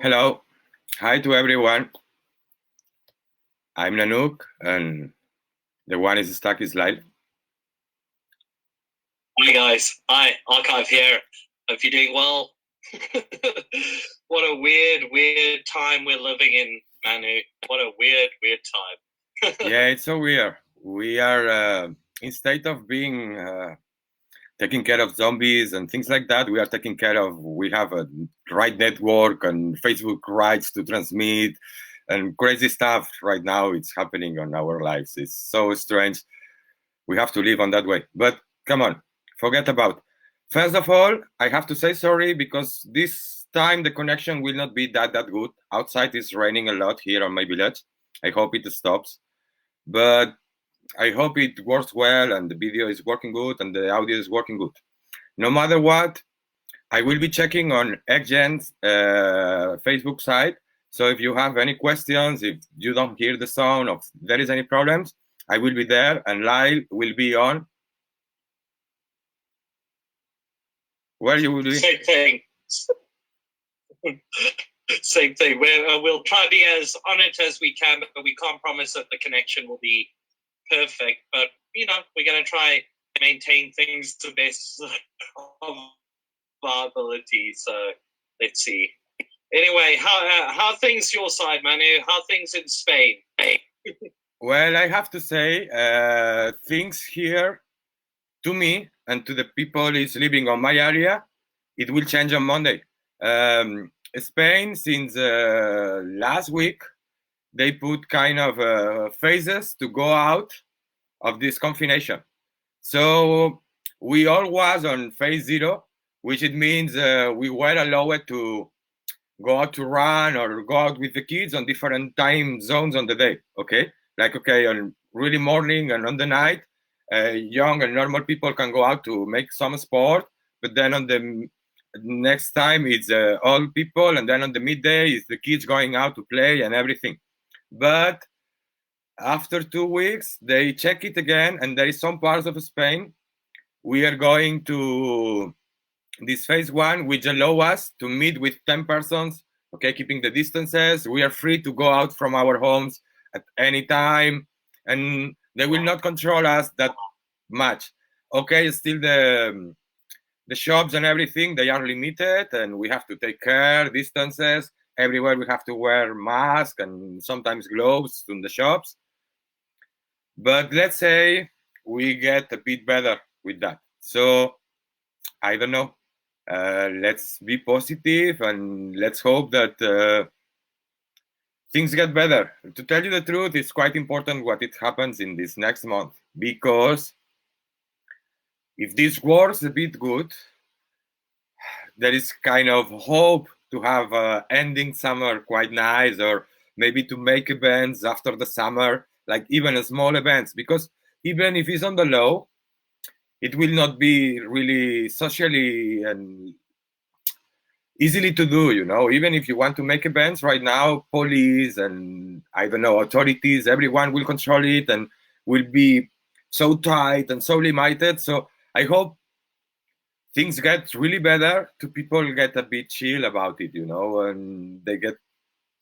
Hello. Hi to everyone. I'm Nanuk, and the one is stuck is live. Hi guys. Hi, Archive here. Hope you're doing well. What a weird time we're living in, Manu. What a weird time. Yeah, it's so weird. We are, instead of being taking care of zombies and things like that, we are taking care of, we have a right network and Facebook rights to transmit and crazy stuff right now. It's happening on our lives. It's so strange. We have to live on that way. But come on, forget about. First of all, I have to say sorry because this time the connection will not be that good. Outside is raining a lot here on my village. I hope it stops. But I hope it works well and the video is working good and the audio is working good. No matter what, I will be checking on XGen's Facebook site. So if you have any questions, if you don't hear the sound, or if there is any problems, I will be there and live will be on. Where you will be? Same thing. Same thing. We'll try to be as on it as we can, but we can't promise that the connection will be perfect. But, we're going to try maintain things to best of our ability. So let's see. Anyway, how things your side, Manu? How things in Spain? Well, I have to say, things here to me and to the people is living on my area, it will change on Monday. Spain, since last week, they put kind of phases to go out of this confination. So we all was on phase 0, which it means we were allowed to go out to run or go out with the kids on different time zones on the day, okay? Like, okay, on really morning and on the night, young and normal people can go out to make some sport, but then on the next time it's old people, and then on the midday it's the kids going out to play and everything. But after 2 weeks, they check it again, and there is some parts of Spain we are going to this phase 1, which allow us to meet with 10 persons, okay, keeping the distances. We are free to go out from our homes at any time, and they will not control us that much. Okay, still the shops and everything, they are limited, and we have to take care, distances. Everywhere we have to wear masks and sometimes gloves in the shops. But let's say we get a bit better with that. So I don't know. Let's be positive and let's hope that things get better. To tell you the truth, it's quite important what it happens in this next month, because if this works a bit good, there is kind of hope to have ending summer quite nice, or maybe to make events after the summer, like even small events, because even if it's on the low, it will not be really socially and easily to do, even if you want to make events right now, police and I don't know, authorities, everyone will control it and will be so tight and so limited. So I hope things get really better, to people get a bit chill about it, and they get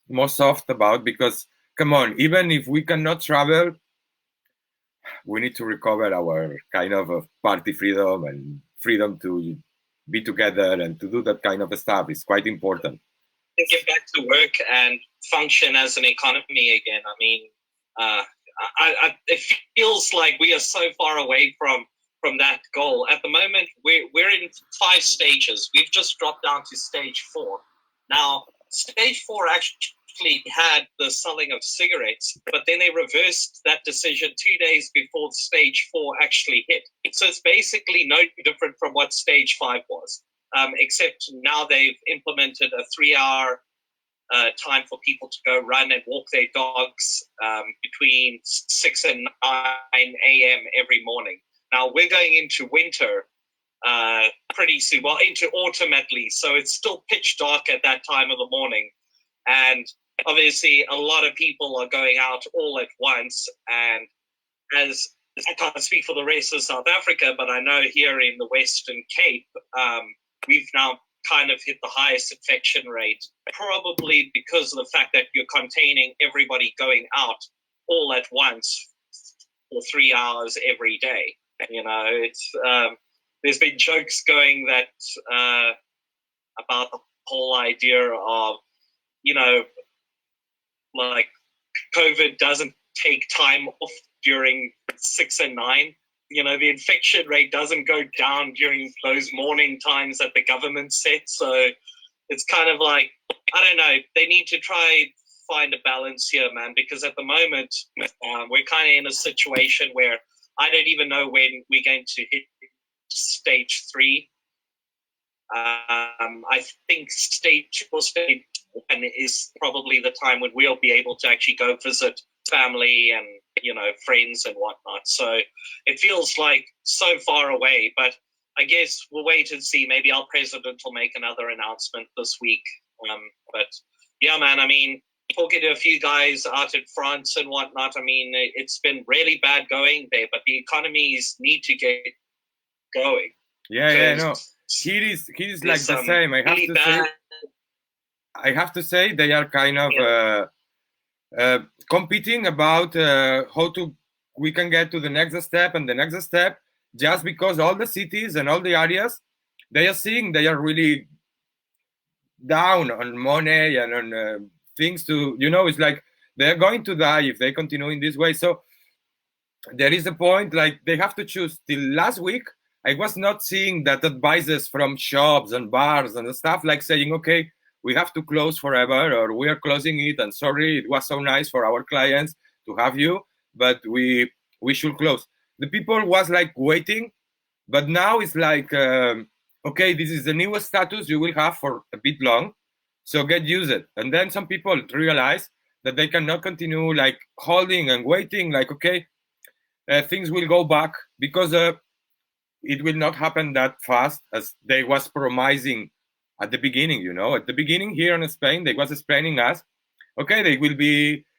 more soft about, because come on, even if we cannot travel, we need to recover our kind of party freedom and freedom to be together and to do that kind of stuff. Is quite important. To get back to work and function as an economy again. I mean, it feels like we are so far away from that goal. At the moment, we're in 5 stages. We've just dropped down to stage 4. Now, stage 4 actually had the selling of cigarettes, but then they reversed that decision 2 days before stage 4 actually hit. So it's basically no different from what stage 5 was, except now they've implemented a 3-hour time for people to go run and walk their dogs between 6 and 9 a.m. every morning. Now, we're going into winter pretty soon, well, into autumn at least, so it's still pitch dark at that time of the morning. And obviously, a lot of people are going out all at once. And as I can't speak for the rest of South Africa, but I know here in the Western Cape, we've now kind of hit the highest infection rate, probably because of the fact that you're containing everybody going out all at once for 3 hours every day. It's there's been jokes going that about the whole idea of, like COVID doesn't take time off during 6 and 9. The infection rate doesn't go down during those morning times that the government sets. So it's kind of like, I don't know, they need to try find a balance here, man, because at the moment we're kind of in a situation where I don't even know when we're going to hit stage 3. I think stage 1 is probably the time when we'll be able to actually go visit family and friends and whatnot. So it feels like so far away, but I guess we'll wait and see. Maybe our president will make another announcement this week. But yeah, man, I mean, talking to a few guys out in France and whatnot, I mean, it's been really bad going there, but the economies need to get going. Yeah, no. He is like the same. I have to say they are kind of competing about how we can get to the next step and the next step, just because all the cities and all the areas they are seeing they are really down on money and on things to, it's like they're going to die if they continue in this way. So there is a point, like they have to choose. Till last week I was not seeing that advices from shops and bars and stuff like saying, okay, we have to close forever, or we are closing it, and sorry, it was so nice for our clients to have you, but we should close. The people was like waiting, but now it's like, okay, this is the newest status you will have for a bit long, so get used it. And then some people realize that they cannot continue like holding and waiting, like, okay, things will go back, because it will not happen that fast as they was promising at the beginning. At the beginning here in Spain, they was explaining us, okay,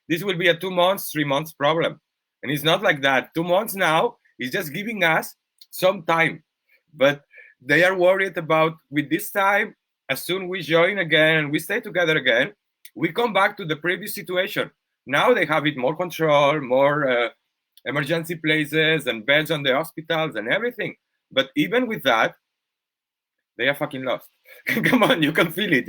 this will be a 2 months, 3 months problem. And it's not like that. 2 months now is just giving us some time. But they are worried about, with this time, as soon we join again and we stay together again, we come back to the previous situation. Now they have it more control, more emergency places and beds on the hospitals and everything. But even with that, they are fucking lost. Come on, you can feel it,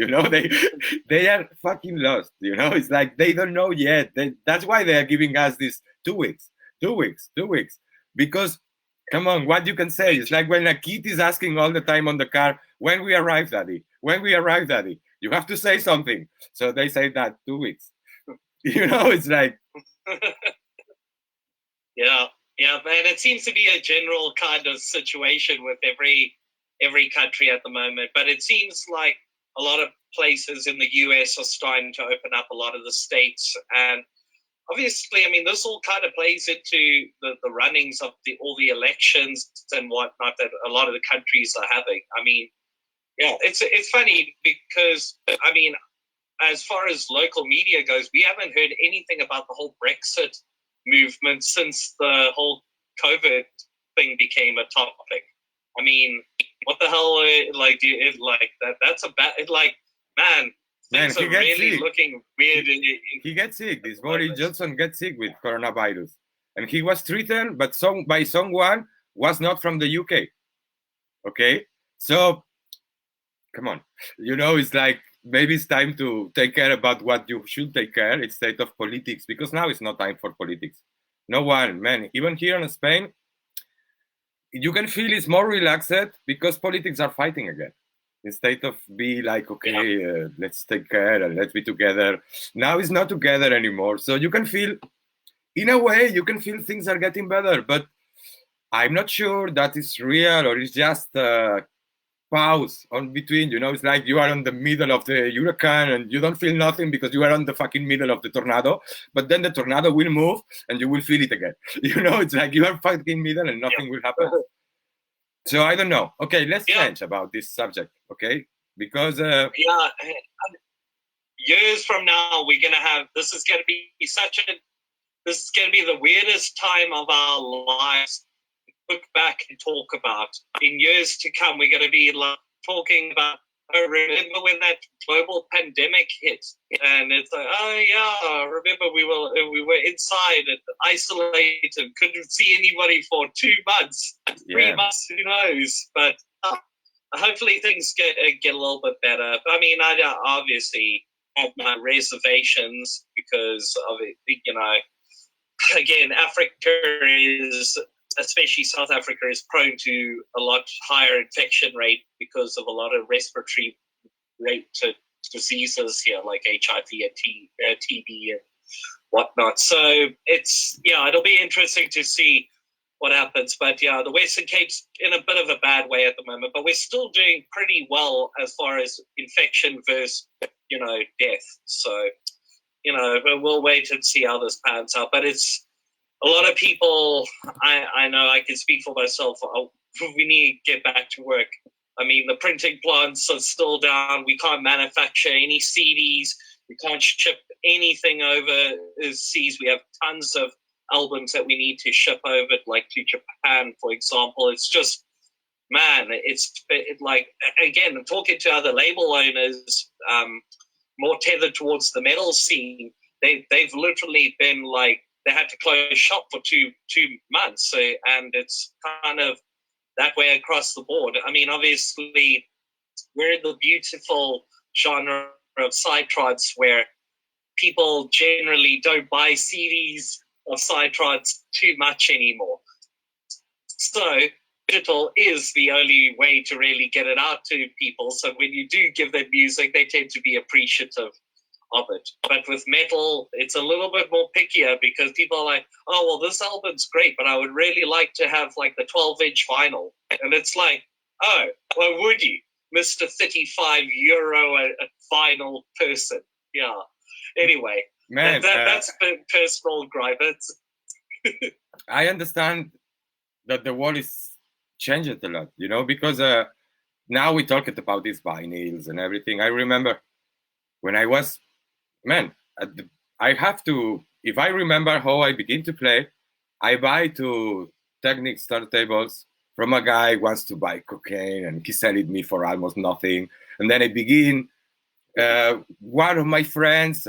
they are fucking lost, it's like they don't know yet. That's why they are giving us this 2 weeks, because come on, what you can say, it's like when a kid is asking all the time on the car, when we arrive, daddy, you have to say something. So they say that 2 weeks. It's like yeah, man, it seems to be a general kind of situation with every country at the moment, but it seems like a lot of places in the US are starting to open up a lot of the states. And obviously, I mean, this all kind of plays into the runnings of all the elections and whatnot that a lot of the countries are having. I mean, yeah, it's funny because, I mean, as far as local media goes, we haven't heard anything about the whole Brexit movement since the whole COVID thing became a topic. I mean, what the hell? Like that? That's a bad. Man, things are really sick. Looking weird. He gets sick. This Boris Johnson gets sick with coronavirus, and he was treated, but by someone was not from the UK. Okay, so come on, it's like maybe it's time to take care about what you should take care instead of politics, because now it's not time for politics. No one, man. Even here in Spain, you can feel it's more relaxed because politics are fighting again. Instead of be like, okay, let's take care and let's be together. Now it's not together anymore. So you can feel, in a way, things are getting better. But I'm not sure that it's real or it's just a pause on between. It's like you are in the middle of the hurricane and you don't feel nothing because you are on the fucking middle of the tornado. But then the tornado will move and you will feel it again. It's like you are fucking middle and nothing will happen. So I don't know. Okay, let's change about this subject, okay? Because years from now, we're gonna have. This is gonna be the weirdest time of our lives. Look back and talk about. In years to come, we're gonna be talking about I remember when that global pandemic hit, and it's like, oh yeah, remember we were inside and isolated, couldn't see anybody for 2 months, 3 months, who knows? But hopefully things get a little bit better. I mean, I obviously have my reservations because of it. Again, Africa is, especially South Africa, is prone to a lot higher infection rate because of a lot of respiratory rate diseases here, like HIV and TB and whatnot. So it'll be interesting to see what happens. But yeah, the Western Cape's in a bit of a bad way at the moment, but we're still doing pretty well as far as infection versus, death. So, we'll wait and see how this pans out. But it's a lot of people, I know I can speak for myself, we need to get back to work. I mean, the printing plants are still down. We can't manufacture any CDs. We can't ship anything over seas. We have tons of albums that we need to ship over, like to Japan, for example. It's just, man, it's like, again, talking to other label owners, more tethered towards the metal scene, they've literally been like, they had to close shop for two months. So, and it's kind of that way across the board. I mean, obviously, we're in the beautiful genre of sidetrods where people generally don't buy CDs of sidetrods too much anymore. So digital is the only way to really get it out to people. So when you do give them music, they tend to be appreciative of it. But with metal, it's a little bit more pickier because people are like, oh, well, this album's great, but I would really like to have like the 12-inch vinyl. And it's like, oh, well, would you, Mr. 35 euro a vinyl person? Yeah. Anyway, man, that's personal gripe. I understand that the world is changed a lot, because now we talked about these vinyls and everything. I remember when I was, I have to, if I remember how I begin to play, I buy 2 Technics turntables from a guy who wants to buy cocaine and he sell it me for almost nothing. And then I begin, one of my friends,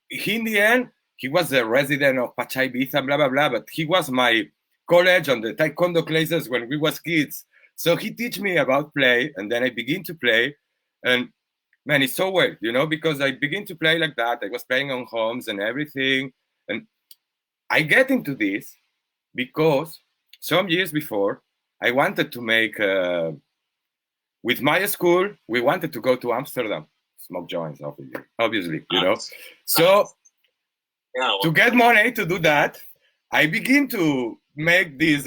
he, in the end, he was a resident of Pacha Ibiza, blah, blah, blah, but he was my college on the taekwondo classes when we was kids. So he teach me about play, and then I begin to play. And man, it's so weird, because I begin to play like that. I was playing on homes and everything. And I get into this because some years before, I wanted to make, with my school, we wanted to go to Amsterdam, smoke joints, obviously, So to get money to do that, I begin to make these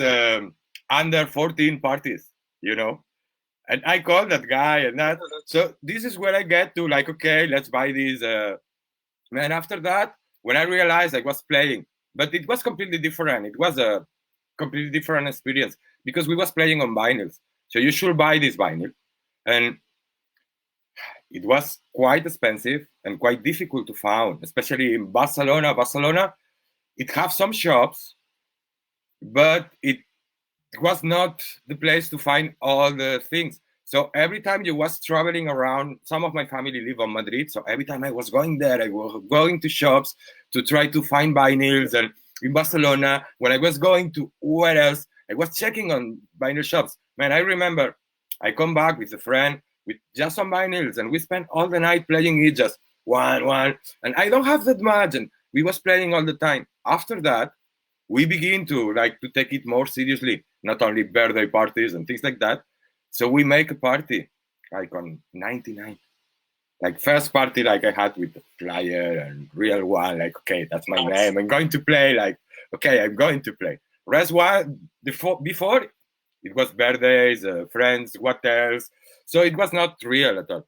under 14 parties, and I call that guy and that. So this is where I get to like, okay, let's buy these. And after that, when I realized I was playing, but it was completely different. It was a completely different experience because we was playing on vinyls. So you should buy this vinyl. And it was quite expensive and quite difficult to find, especially in Barcelona. Barcelona, it has some shops, but it was not the place to find all the things. So every time you was traveling around, some of my family live on Madrid. So every time I was going there, I was going to shops to try to find vinyls. And in Barcelona, when I was going to where else, I was checking on vinyl shops. Man, I remember I come back with a friend with just some vinyls, and we spent all the night playing it, just one. And I don't have that much, and we was playing all the time. After that, we begin to take it more seriously, not only birthday parties and things like that. So we make a party, like on 99. Like first party, like I had with the flyer and real one, like, okay, that's my name. I'm going to play, like, okay, I'm going to play. Rest one, before it was birthdays, friends, what else. So it was not real at all.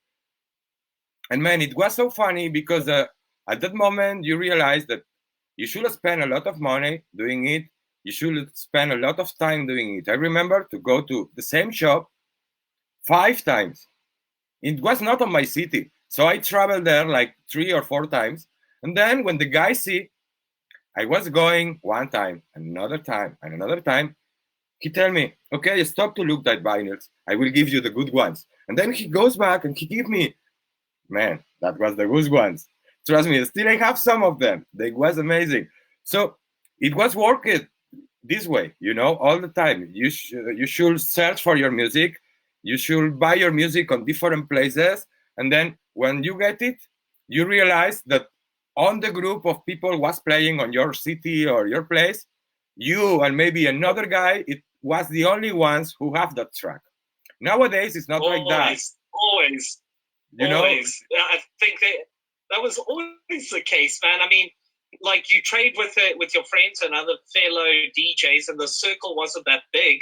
And man, it was so funny because at that moment you realize that you should spend a lot of money doing it. You should spend a lot of time doing it. I remember to go to the same shop 5 times. It was not on my city. So I traveled there like 3 or 4 times. And then when the guy see I was going one time, another time, and another time, he tell me, okay, stop to look at vinyls. I will give you the good ones. And then he goes back and he give me, man, that was the good ones. Trust me, still I have some of them. They was amazing. So it was working this way, you know, all the time. You should search for your music. You should buy your music on different places. And then when you get it, you realize that on the group of people was playing on your city or your place, you and maybe another guy, it was the only ones who have that track. Nowadays, it's not like that. Always. You know? I think that was always the case, man. I mean, like you trade with your friends and other fellow DJs, and the circle wasn't that big,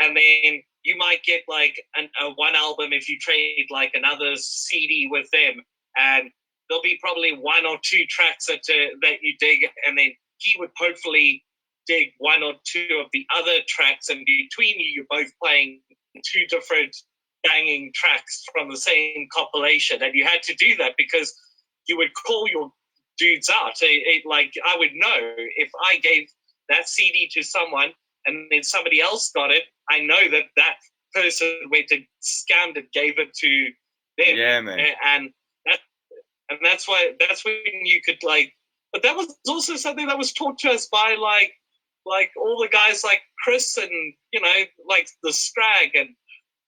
and then you might get like a one album if you trade like another CD with them, and there'll be probably one or two tracks that you dig, and then he would hopefully dig one or two of the other tracks, and between you're both playing two different banging tracks from the same compilation, and you had to do that because you would call your dudes out. Like I would know if I gave that CD to someone and then somebody else got it, I know that person went and scammed it, gave it to them. Yeah, man. And that's when you could like. But that was also something that was taught to us by like all the guys like Chris and you know like the Scrag and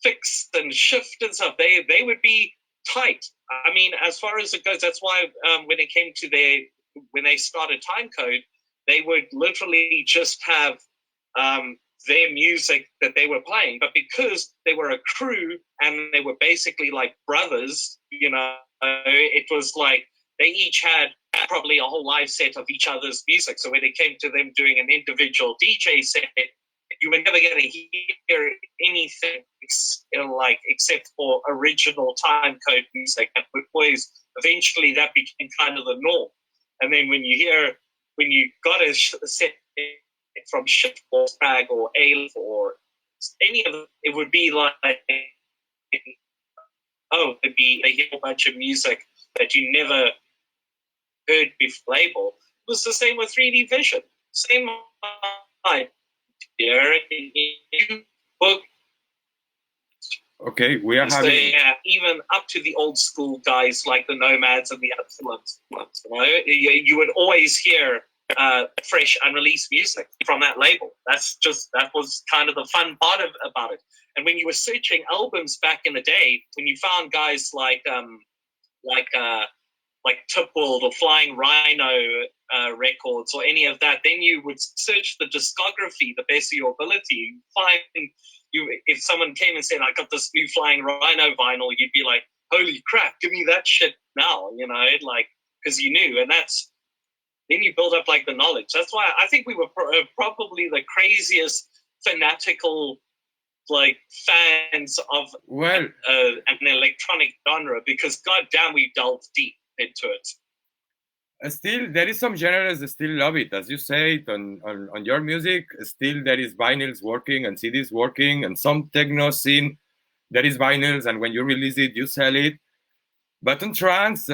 Fix and Shift and stuff. They would be tight. I mean, as far as it goes, that's why when it came to when they started Timecode, they would literally just have their music that they were playing. But because they were a crew and they were basically like brothers, you know, it was like they each had probably a whole live set of each other's music. So when it came to them doing an individual DJ set, you were never going to hear anything except for original Timecode music. And always, eventually, that became kind of the norm. And then when you got a set from Shift or Scrag or Aleph or any of them, it would be like, it'd be a whole bunch of music that you never heard before. Label. It was the same with 3D Vision. Same idea. Book. Okay, we are having even up to the old school guys like the Nomads and the Absalons. You would always hear fresh unreleased music from that label. That was kind of the fun part about it. And when you were searching albums back in the day, when you found guys like Tipworld or Flying Rhino records or any of that, then you would search the discography the best of your ability. If someone came and said, I got this new Flying Rhino vinyl, you'd be like, holy crap, give me that shit now, you know, like, because you knew. And then you build up like the knowledge. That's why I think we were probably the craziest fanatical like fans of an electronic genre, because goddamn, we delved deep into it. Still, there is some genres that still love it, as you say it on your music. Still, there is vinyls working and CDs working, and some techno scene there is vinyls, and when you release it, you sell it. But on trance,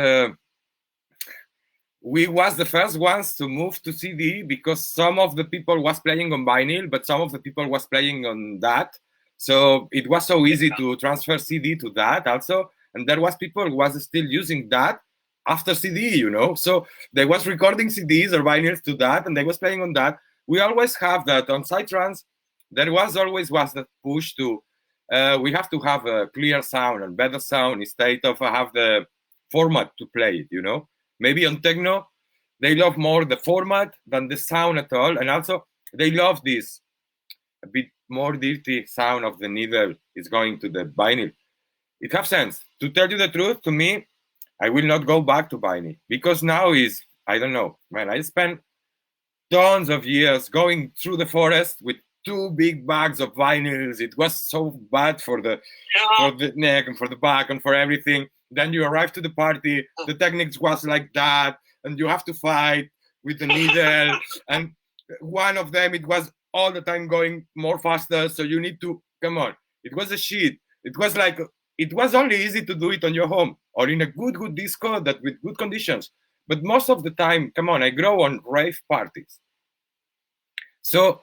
we was the first ones to move to CD because some of the people was playing on vinyl, but some of the people was playing on that. So it was so easy to transfer CD to that also, and there was people who was still using that after CD, you know. So they was recording CDs or vinyls to that, and they was playing on that. We always have that on Psytrance. There was always that push to we have to have a clear sound and better sound instead of have the format to play it, you know. Maybe on techno, they love more the format than the sound at all, and also they love this a bit more dirty sound of the needle is going to the vinyl. It has sense. To tell you the truth, to me, I will not go back to vinyl because now is, I don't know, man, I spent tons of years going through the forest with 2 big bags of vinyls. It was so bad for the neck and for the back and for everything. Then you arrive to the party, the techniques was like that, and you have to fight with the needle. And one of them, it was all the time going more faster. So you need to, come on. It was a shit. It was like, it was only easy to do it on your home or in a good disco that with good conditions. But most of the time, come on, I grow on rave parties. So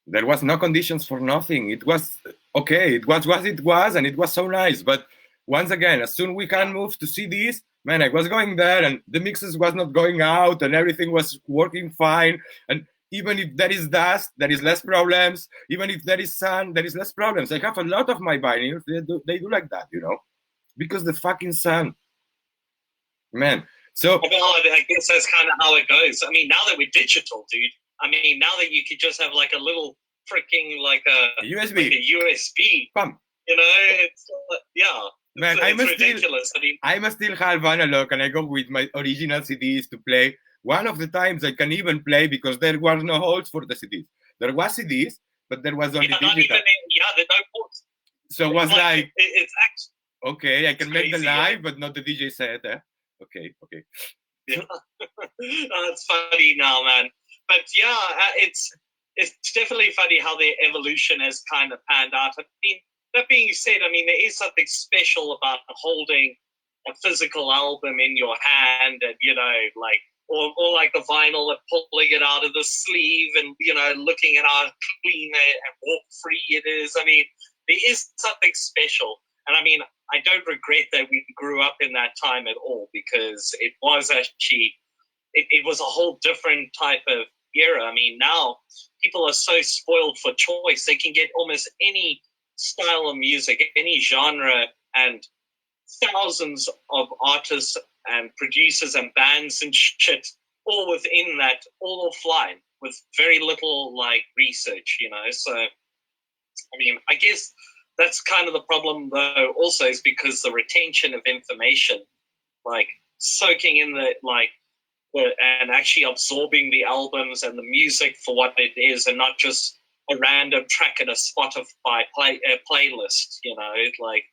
there was no conditions for nothing. It was okay, it was what it was, and it was so nice. But once again, as soon we can move to CDs, man, I was going there, and the mixes was not going out, and everything was working fine. And even if there is dust, there is less problems. Even if there is sun, there is less problems. I have a lot of my vinyls, they do like that, you know, because the fucking sun, man. So well, I guess that's kind of how it goes. I mean, now that we're digital, dude. I mean, now that you could just have like a little freaking like a USB, like a USB. Bam. You know, it's yeah. Man, it's ridiculous. I must still have analog, and I go with my original CDs to play. One of the times I can even play because there were no holes for the CDs. There was CDs, but there was only digital. There's no ports. So it was like it's actually okay, I can make the live, yeah. but not the DJ set. Okay. Yeah. That's funny now, man. But yeah, it's definitely funny how the evolution has kind of panned out. I mean, that being said, I mean, there is something special about holding a physical album in your hand, and you know, like or like the vinyl and pulling it out of the sleeve, and you know, looking at how clean and warp free it is. I mean, there is something special, and I mean, I don't regret that we grew up in that time at all, because it was actually it was a whole different type of era. I mean, now people are so spoiled for choice; they can get almost any style of music, any genre, and thousands of artists and producers and bands and shit all within that, all offline with very little like research, you know. So I mean, I guess that's kind of the problem though also, is because the retention of information, like soaking in the like and actually absorbing the albums and the music for what it is, and not just a random track in a Spotify playlist. You know, like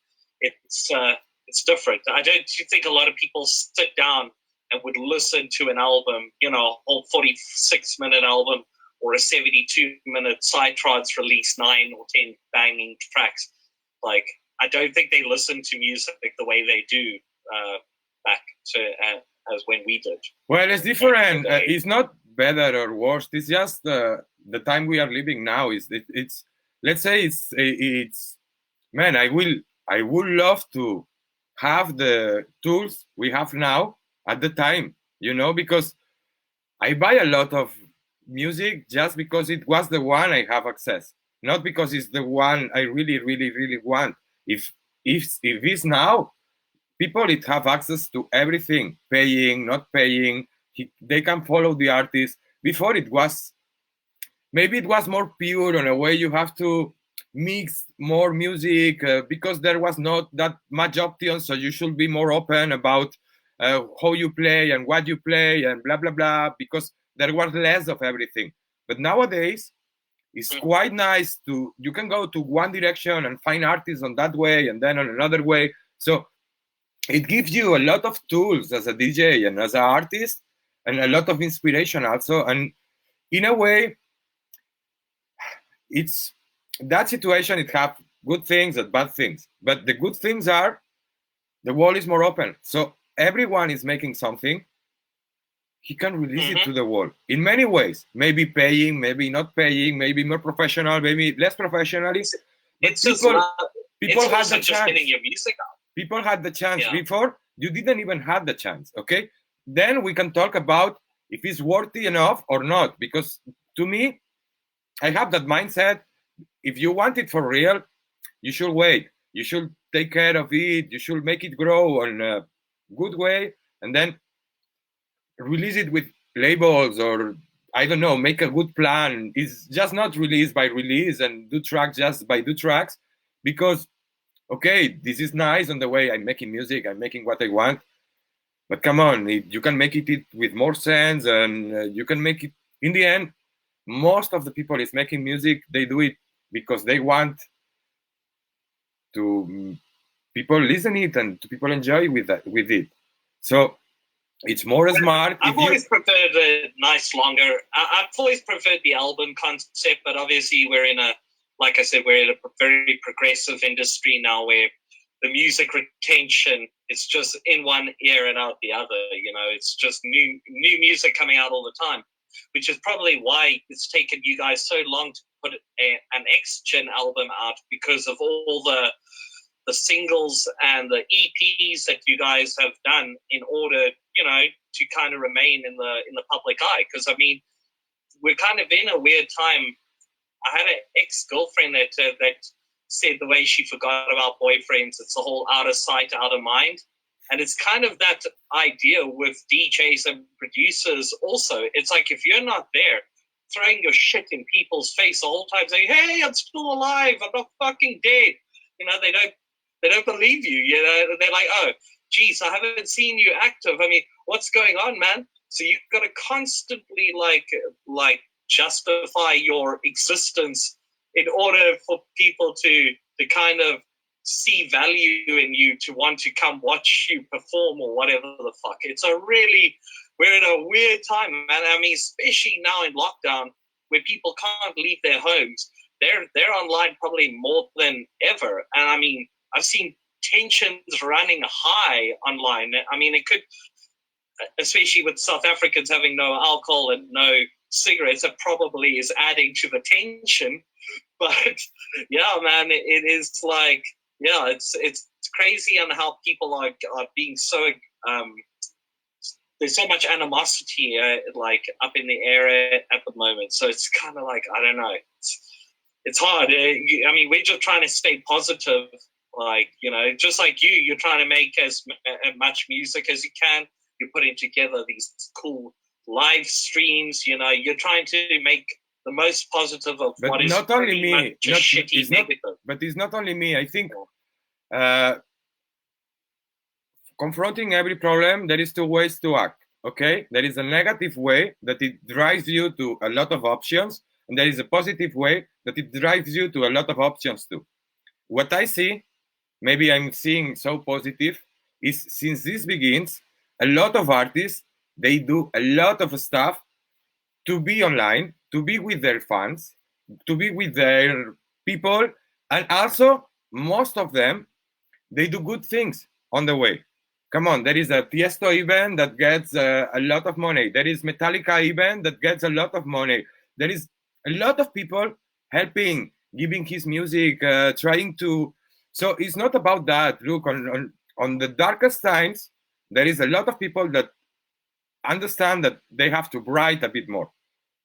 it's different. I don't think a lot of people sit down and would listen to an album, you know, a whole 46-minute album or a 72-minute Sidetrons release 9 or 10 banging tracks. Like, I don't think they listen to music the way they do back to as when we did. Well, it's different. It's not better or worse. It's just the time we are living now. It's let's say it's man. I would love to have the tools we have now at the time, you know, because I buy a lot of music just because it was the one I have access, not because it's the one I really, really, really want. If it's now, people it have access to everything, paying, not paying. They can follow the artist. Before it was, maybe it was more pure in a way. You have to mix more music because there was not that much options, so you should be more open about how you play and what you play and blah blah blah, because there was less of everything. But nowadays it's quite nice to, you can go to one direction and find artists on that way and then on another way. So it gives you a lot of tools as a DJ and as an artist, and a lot of inspiration also. And in a way, it's that situation. It have good things and bad things, but the good things are the world is more open, so everyone is making something. He can release it to the world in many ways, maybe paying, maybe not paying, maybe more professional, maybe less professionally. It's people had the just chance. getting your music out. People had the chance. Before, you didn't even have the chance. Okay, then we can talk about if it's worthy enough or not, because to me, I have that mindset. If you want it for real, you should wait. You should take care of it. You should make it grow in a good way, and then release it with labels, or I don't know, make a good plan. It's just not release by release and do tracks just by do tracks, because okay, this is nice on the way I'm making music, I'm making what I want, but come on, you can make it with more sense, and you can make it. In the end, most of the people is making music, they do it because they want to people listen it and to people enjoy with it. So it's more smart. I've always preferred the nice longer. I've always preferred the album concept, but obviously we're in a, like I said, we're in a very progressive industry now where the music retention is just in one ear and out the other. You know, it's just new music coming out all the time, which is probably why it's taken you guys so long to put an X-Gen album out because of all the singles and the EPs that you guys have done in order, to kind of remain in the public eye. Because I mean, we're kind of in a weird time. I had an ex-girlfriend that said the way she forgot about boyfriends, it's the whole out of sight, out of mind. And it's kind of that idea with DJs and producers also. It's like, if you're not there, throwing your shit in people's face the whole time, saying, hey, I'm still alive, I'm not fucking dead. They don't believe you. They're like, oh, geez, I haven't seen you active. I mean, what's going on, man? So you've got to constantly like justify your existence in order for people to kind of see value in you, to want to come watch you perform or whatever the fuck. We're in a weird time, man. I mean, especially now in lockdown, where people can't leave their homes. They're online probably more than ever. And I mean, I've seen tensions running high online. I mean, it could, especially with South Africans having no alcohol and no cigarettes, it probably is adding to the tension. But yeah, man, it is like, yeah, it's crazy on how people are being so there's so much animosity like up in the air at the moment. So it's kind of like, I don't know, it's hard. I mean, we're just trying to stay positive, like, just like you're trying to make as much music as you can. You're putting together these cool live streams. You're trying to make the most positive of but what is not only me. just shitty negative. But it's not only me. I think confronting every problem, there is two ways to act. Okay, there is a negative way that it drives you to a lot of options, and there is a positive way that it drives you to a lot of options too. What I see, maybe I'm seeing so positive, is since this begins, a lot of artists, they do a lot of stuff to be online, to be with their fans, to be with their people, and also most of them, they do good things on the way. Come on, there is a Tiesto event that gets a lot of money. There is Metallica event that gets a lot of money. There is a lot of people helping, giving his music, trying to. So it's not about that. Look, on the darkest times, there is a lot of people that understand that they have to write a bit more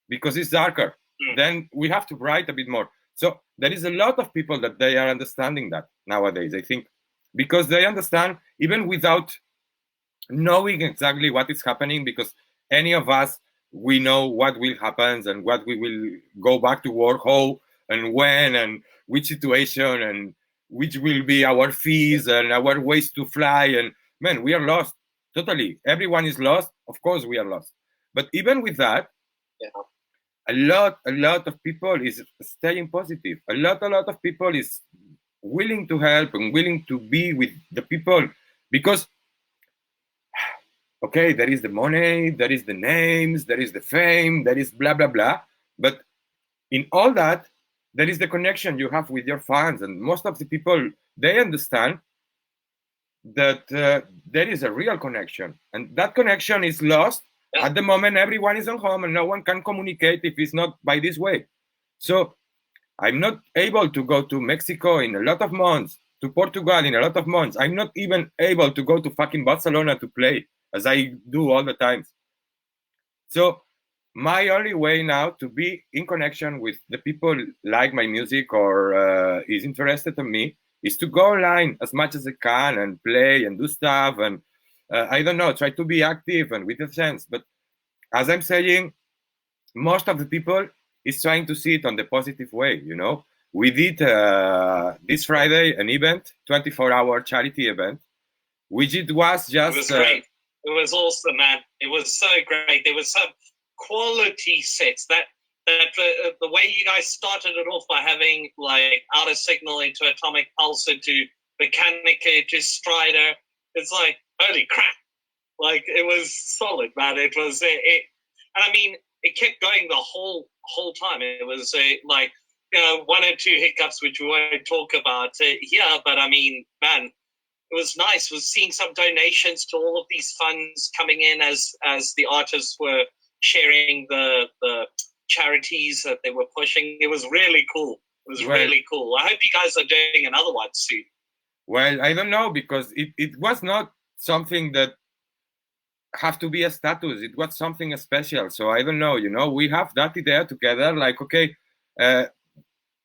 because it's darker. Then we have to write a bit more. So there is a lot of people that they are understanding that nowadays, I think, because they understand even without knowing exactly what is happening, because any of us, we know what will happen and what we will go back to work, how and when and which situation and which will be our fees and our ways to fly. And man, we are lost totally. Everyone is lost. Of course we are lost. But even with that, a lot of people is staying positive. A lot of people is willing to help and willing to be with the people, because okay, there is the money, there is the names, there is the fame, there is blah blah blah, but in all that there is the connection you have with your fans, and most of the people, they understand that there is a real connection, and that connection is lost at the moment everyone is on home and no one can communicate if it's not by this way. So I'm not able to go to Mexico in a lot of months, to Portugal in a lot of months. I'm not even able to go to fucking Barcelona to play, as I do all the time. So my only way now to be in connection with the people like my music or is interested in me is to go online as much as I can and play and do stuff and I don't know, try to be active and with a sense. But as I'm saying, most of the people is trying to see it on the positive way, We did this Friday an event, 24-hour charity event, which it was just... It was great. It was awesome, man. It was so great. There was some quality sets. That the way you guys started it off by having like Outer Signal into Atomic Pulse into Mechanica to Strider, it's like, holy crap. Like, it was solid, man. It was... and I mean, it kept going the whole time. It was like, one or two hiccups, which we won't talk about here. But I mean, man, it was nice. Was seeing some donations to all of these funds coming in as the artists were sharing the charities that they were pushing. It was really cool. It was really cool. I hope you guys are doing another one soon. Well, I don't know, because it was not something that have to be a status. It was something special. So I don't know, we have that idea together, like, okay,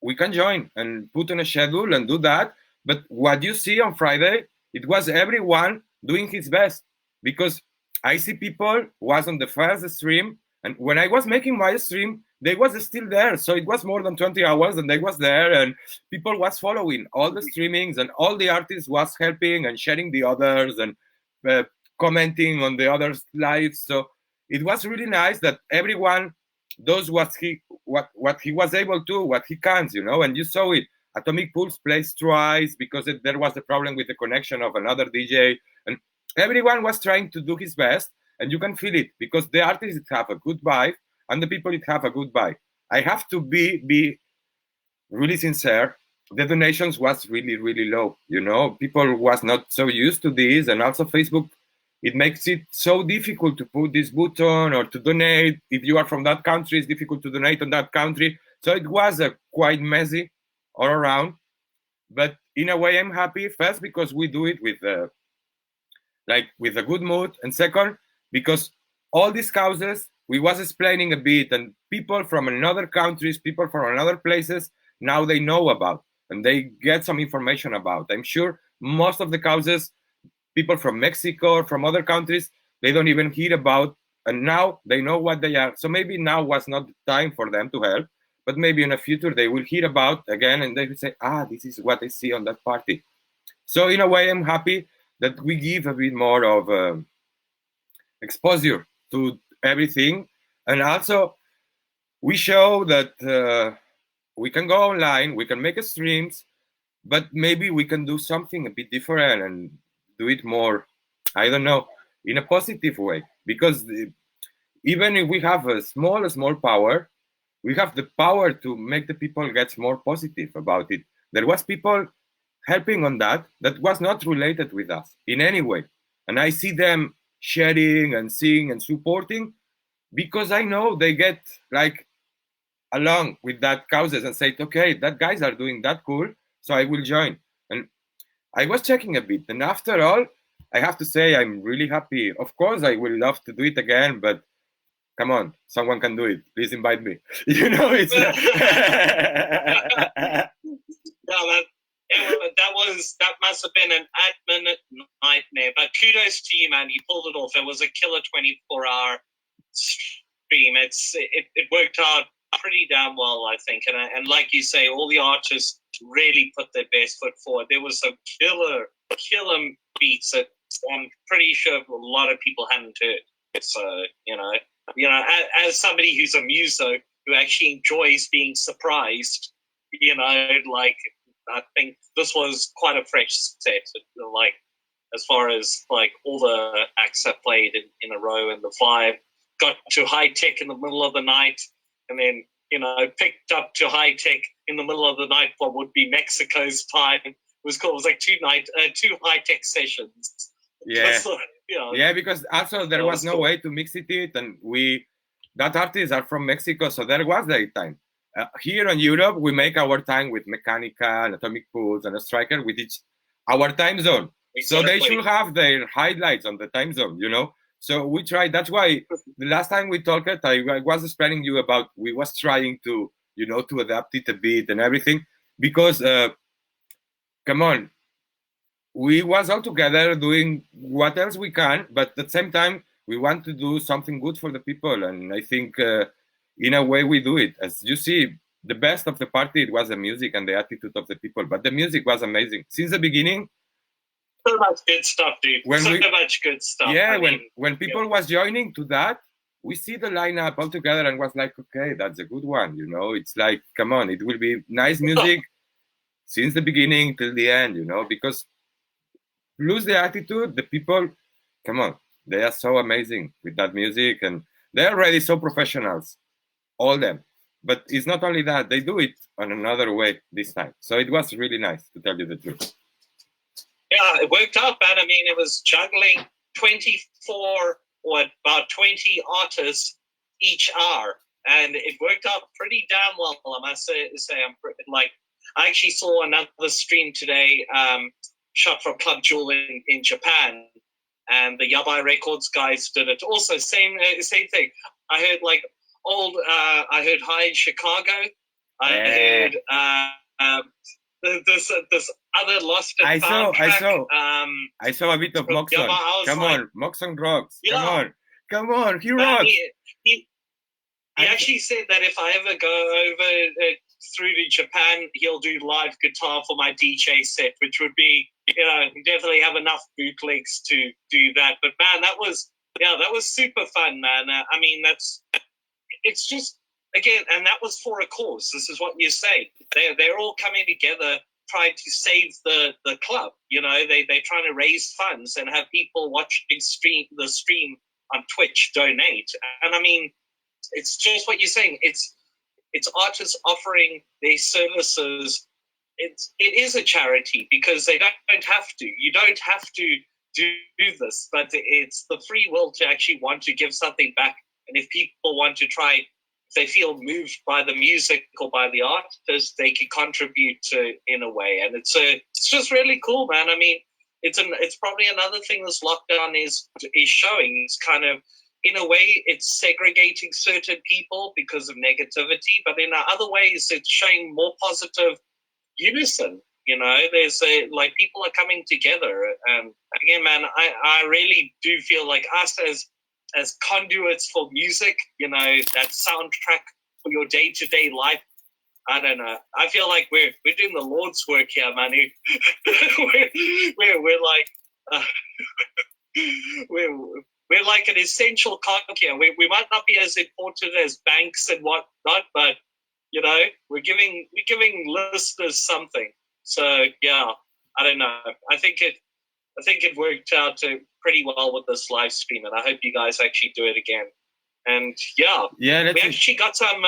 we can join and put on a schedule and do that. But what you see on Friday, it was everyone doing his best, because I see people was on the first stream, and when I was making my stream, they was still there. So it was more than 20 hours and they was there, and people was following all the streamings, and all the artists was helping and sharing the others, and commenting on the others' lives. So it was really nice that everyone does what he was able to, what he can, and you saw it. Atomic Pulse plays twice because there was a problem with the connection of another DJ, and everyone was trying to do his best, and you can feel it because the artists have a good vibe and the people have a good vibe. I have to be really sincere. The donations was really, really low. People was not so used to this, and also Facebook, it makes it so difficult to put this button or to donate. If you are from that country, it's difficult to donate on that country. So it was quite messy all around. But in a way, I'm happy. First, because we do it with a good mood. And second, because all these causes, we was explaining a bit, and people from another countries, people from other places, now they know about, and they get some information about. I'm sure most of the causes, people from Mexico or from other countries, they don't even hear about, and now they know what they are. So maybe now was not the time for them to help, but maybe in the future they will hear about again, and they will say, this is what I see on that party. So in a way, I'm happy that we give a bit more of exposure to everything, and also we show that we can go online, we can make streams, but maybe we can do something a bit different and do it more, I don't know, in a positive way. Because even if we have a small power, we have the power to make the people get more positive about it. There was people helping on that was not related with us in any way. And I see them sharing and seeing and supporting because I know they get along with that causes and say, okay, that guys are doing that cool, so I will join. And I was checking a bit, and after all, I have to say I'm really happy. Of course, I will love to do it again, but come on, someone can do it. Please invite me. It's that must have been an admin nightmare. But kudos to you, man. You pulled it off. It was a killer 24-hour stream. It worked out pretty damn well, I think. And like you say, all the artists really put their best foot forward. There was some killer beats that I'm pretty sure a lot of people hadn't heard. So, as somebody who's a muso who actually enjoys being surprised, I think this was quite a fresh set. As far as all the acts that played in a row, and the vibe got to high tech in the middle of the night, and then picked up to high tech in the middle of the night for what would be Mexico's time. It was cool. It was like two high tech sessions. Yeah. Yeah, because also there was no way to mix it, and that artists are from Mexico, so there was their time. Here in Europe, we make our time with Mechanica and Atomic Pulse and a Striker with our time zone. Exactly. So they should have their highlights on the time zone, So we tried. That's why the last time we talked, I was explaining you about we was trying to, to adapt it a bit and everything, because come on, we was all together doing what else we can, but at the same time, we want to do something good for the people. And I think in a way we do it. As you see, the best of the party, it was the music and the attitude of the people, but the music was amazing. Since the beginning, so much good stuff, dude. Much good stuff. Yeah, when people was joining to that, we see the lineup all together and was like, okay, that's a good one. It's like, come on, it will be nice music since the beginning till the end, because lose the attitude, the people, come on, they are so amazing with that music, and they're already so professionals, all them. But it's not only that, they do it on another way this time. So it was really nice, to tell you the truth. Yeah, it worked out, man. I mean, it was juggling 24 or about 20 artists each hour. and it worked out pretty damn well. I must say, I actually saw another stream today, shot from Club Jewel in Japan, and the Yabai Records guys did it. Also, same thing. I heard I heard High in Chicago. I heard this other Lost and Found track. I saw a bit of Moxon. Come on, Moxon rocks. Yeah. Come on, he rocks. He actually said that if I ever go over through to Japan, he'll do live guitar for my DJ set, which would be, definitely have enough bootlegs to do that. But man, that was super fun, man. I mean, it's just, again, and that was for a cause. This is what you say. They're all coming together trying to save the club. They're trying to raise funds and have people watching the stream on Twitch donate. And I mean, it's just what you're saying. It's artists offering their services. It is a charity because they don't have to. You don't have to do this, but it's the free will to actually want to give something back. And if people want to try, if they feel moved by the music or by the artist, they can contribute in a way. And it's just really cool, man. I mean, it's probably another thing this lockdown is showing. It's kind of, in a way, it's segregating certain people because of negativity, but in other ways, it's showing more positive unison. There's people are coming together. And again, man, I really do feel like us as conduits for music, that soundtrack for your day-to-day life. I don't know. I feel like we're doing the Lord's work here, Manu. we're like we're like an essential cog here. We might not be as important as banks and whatnot, but we're giving listeners something. So yeah, I don't know. I think it worked out pretty well with this live stream, and I hope you guys actually do it again. And we actually got some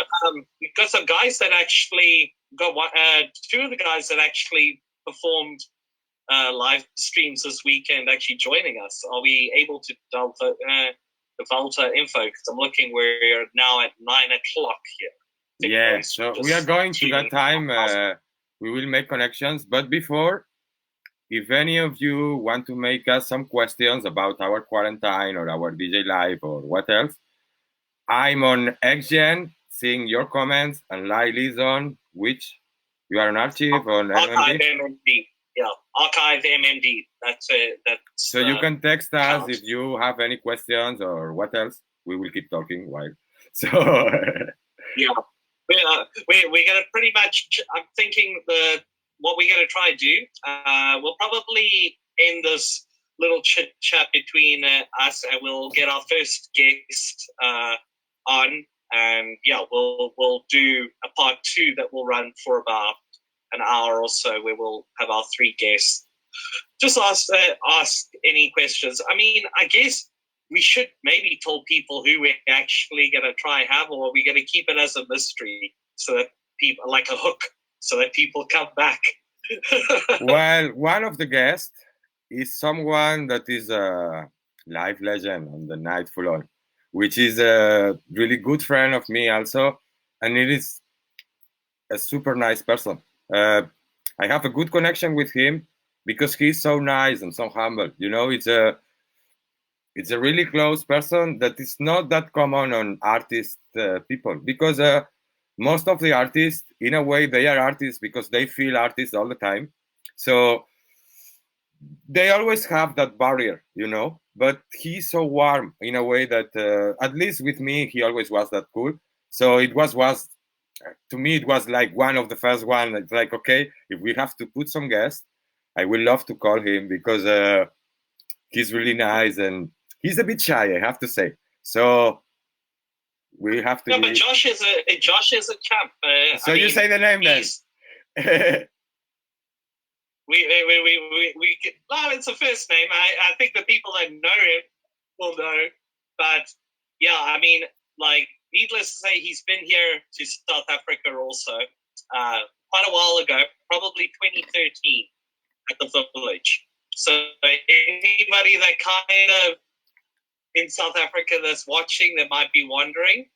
guys that actually got two of the guys that actually performed live streams this weekend actually joining us. Are we able to divulge info? Because I'm looking, we're now at 9 o'clock here. Yeah, so we are going to that time. We will make connections, but before, if any of you want to make us some questions about our quarantine or our DJ live or what else, I'm on XGen, seeing your comments, and Lylie's on which you are on Archive on Archive MMD. Yeah, Archive MMD. That's it. So you can text us if you have any questions or what else. We will keep talking while. So yeah, we're gonna pretty much. I'm thinking what we're gonna try to do. We'll probably end this little chit chat between us, and we'll get our first guest on, and yeah, we'll do a part 2 that will run for about an hour or so, where we'll have our 3 guests. Just ask any questions. I mean, I guess we should maybe tell people who we're actually going to try have, or are we going to keep it as a mystery so that people, like a hook, so that people come back? Well, one of the guests is someone that is a live legend on the Night Full On, which is a really good friend of me also, and it is a super nice person. I have a good connection with him because he's so nice and so humble. It's a really close person that is not that common on artist people, because most of the artists, in a way, they are artists because they feel artists all the time. So they always have that barrier, but he's so warm in a way that, at least with me, he always was that cool. So it was to me, it was like one of the first one. It's like, okay, if we have to put some guests, I would love to call him because he's really nice and he's a bit shy, I have to say. So we have to. No, but Josh is a champ. So you say the name then. It's a first name. I think the people that know him will know. But yeah, I mean, like, needless to say, he's been here to South Africa also quite a while ago, probably 2013 at the Village. So anybody that kind of in South Africa that's watching that might be wondering,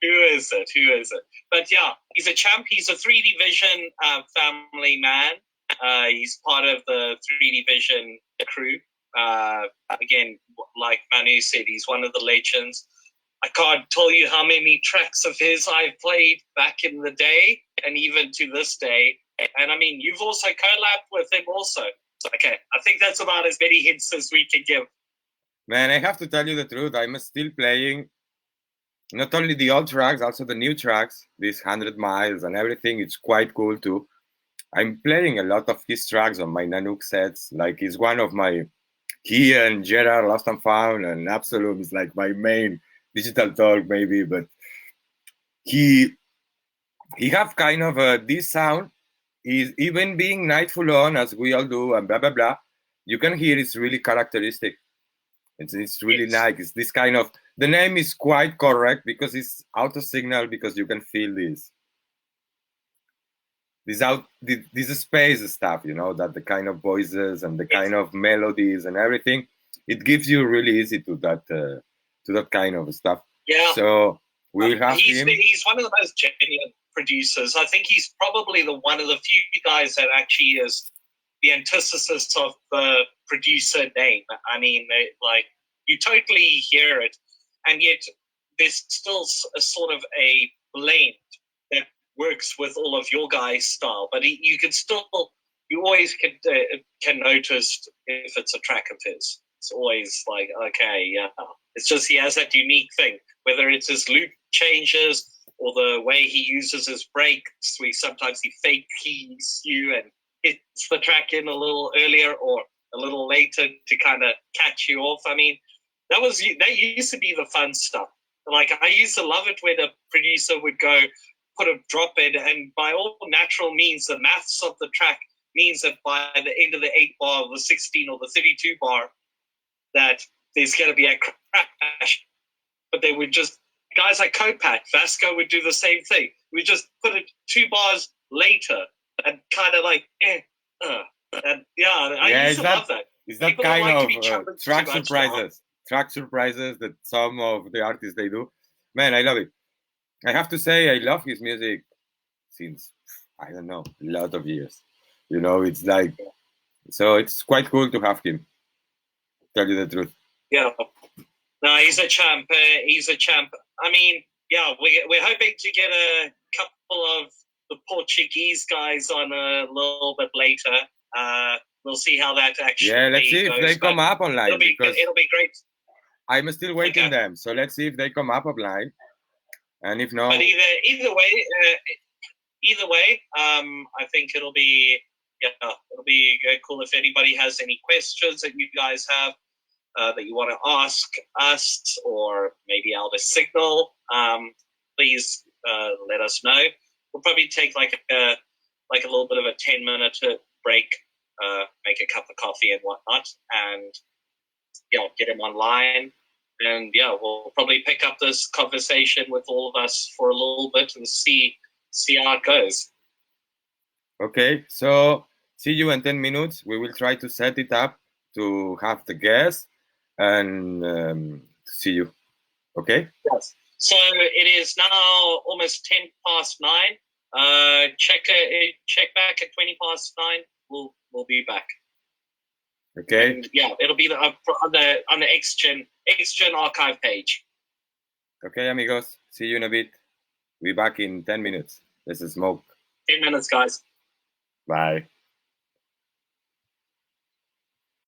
Who is it? Who is it? But yeah, he's a champ. He's a 3D Vision family man. He's part of the 3D Vision crew. Again, like Manu said, he's one of the legends. I can't tell you how many tracks of his I've played back in the day, and even to this day. And I mean, you've also collabed with him also. Okay, I think that's about as many hints as we can give. Man, I have to tell you the truth. I'm still playing not only the old tracks, also the new tracks, these 100 miles and everything. It's quite cool too. I'm playing a lot of his tracks on my Nanuk sets. Like he's one of my, he and Gerard Lost and Found and Absolute is like my main digital talk maybe, but he have kind of this sound. He's even being Nightfall on as we all do and blah blah blah. You can hear it's really characteristic. It's really nice. It's this kind of, the name is quite correct because it's auto signal, because you can feel this space stuff, you know, that the kind of voices and the kind of melodies and everything, it gives you really easy to that kind of stuff. Yeah. So we'll have him. He's one of the most genuine producers. I think he's probably one of the few guys that actually is the antithesis of the producer name. I mean, like, you totally hear it, and yet there's still a sort of a blend that works with all of your guys' style. But you always can notice if it's a track of his. It's always like, okay, yeah. It's just he has that unique thing, whether it's his loop changes or the way he uses his breaks. Sometimes he fake keys you and hits the track in a little earlier or a little later to kind of catch you off. I mean, that used to be the fun stuff. Like, I used to love it when a producer would go put a drop in, and by all natural means, the maths of the track means that by the end of the 8 bar, the 16 or the 32 bar, that there's going to be a crash. But they would just, guys like Copat, Vasco would do the same thing. We just put it 2 bars later and kind of like, and yeah, I used to love that. Is that people kind of track surprises? Track surprises that some of the artists they do. Man, I love it. I have to say, I love his music since, I don't know, a lot of years. You know, it's like, so it's quite cool to have him. Tell you the truth. Yeah. No, he's a champ. He's a champ. I mean, yeah, we're hoping to get a couple of the Portuguese guys on a little bit later. We'll see how that actually goes. Yeah, let's see if they come up online. It'll be great. I'm still waiting them, so let's see if they come up online. And if not, but either way, I think it'll be cool if anybody has any questions that you guys have that you want to ask us, or maybe Elvis Signal. Please let us know. We'll probably take like a little bit of a 10-minute break, make a cup of coffee and whatnot, and get him online. And yeah, we'll probably pick up this conversation with all of us for a little bit and see how it goes. Okay, so see you in 10 minutes. We will try to set it up to have the guest and see you. Okay? Yes. So it is now almost 9:10. Check back at 9:20. We'll be back. Okay. And yeah, it'll be on the Xgen archive page. Okay, amigos. See you in a bit. We'll be back in 10 minutes. Let's smoke. 10 minutes, guys. Bye.